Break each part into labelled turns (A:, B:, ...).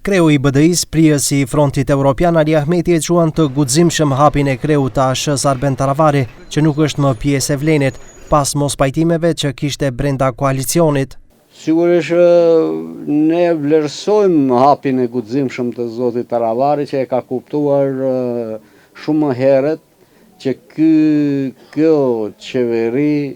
A: Kreu i BDI-s, prijësi i Frontit Evropian Ali Ahmeti e quan të guximshëm hapin e kreut të ASH Arben Taravari, që nuk është më pjesë e Vlenit, pas mos pajtimeve që kishte brenda koalicionit.
B: Sigurisht ne vlerësojmë hapin e guximshëm të zotit Taravari, që e ka kuptuar shumë më herët që kjo qeveri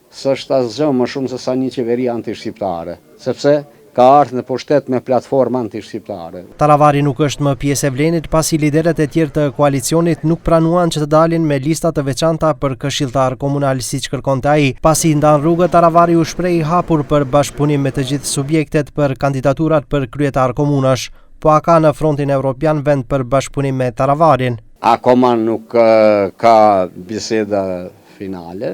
B: s'është asgjë më shumë se sa një qeveri antishqiptare, sepse ka ardhur në pushtet me platformë antishqiptare.
A: Taravari nuk është më pjesë e Vlenit pasi liderët e tjerë të koalicionit nuk pranuan që të dalin me lista të veçanta për këshilltar komunal siç kërkonte ai. Pasi ndan rrugë, Taravari u shpreh i hapur për bashkëpunim me të gjithë subjektet për kandidaturat për kryetar komunash, po a ka në Frontin Evropian vend për bashkëpunim me Taravarin?
B: Akoma nuk ka biseda finale.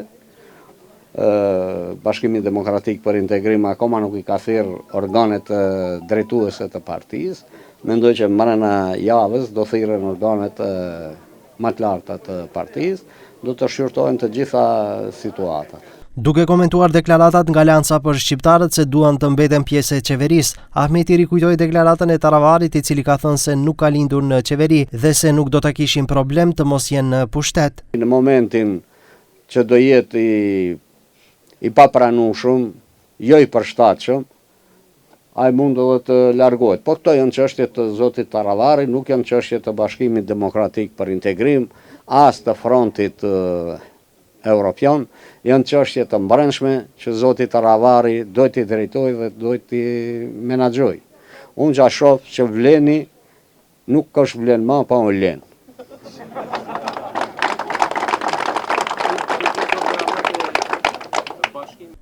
B: Bashkimi Demokratik për Integrim akoma nuk i ka thirrë organet drejtuese të partisë. Mendoj që brenda javës do thirren organet më të larta të partisë, do të shqyrtojnë të gjitha situatat.
A: Duke komentuar deklaratat nga Alianca për shqiptarët se duan të mbeten pjesë e qeverisë, Ahmeti rikujtoi deklaratën e Taravarit, i cili ka thënë se nuk ka lindur në qeveri dhe se nuk do ta kishin problem të mos jenë në pushtet.
B: Në momentin që do jetë i papranueshëm, jo i përshtatshëm, ai mund të largohet. Po këto janë çështje të zotit Taravari, nuk janë çështje të Bashkimit Demokratik për Integrim, as të Frontit Evropian, janë çështje të brendshme që zoti Taravari do t'i drejtojë dhe do t'i menaxhojë. Unë ja shoh që Vleni nuk është Vlen më, pa u len.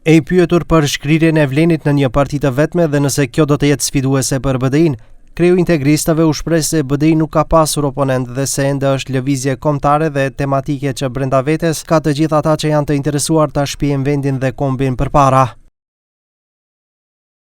A: E i pyetur për shkrirjen e Vlenit në një parti të vetme dhe nëse kjo do të jetë sfiduese për BDI-n, kreu integristëve u shpreh se BDI nuk ka pasur oponent dhe se ende është lëvizje kombëtare dhe tematike që brenda vetes ka të gjithë ata që janë të interesuar ta shpijojnë vendin dhe kombin përpara.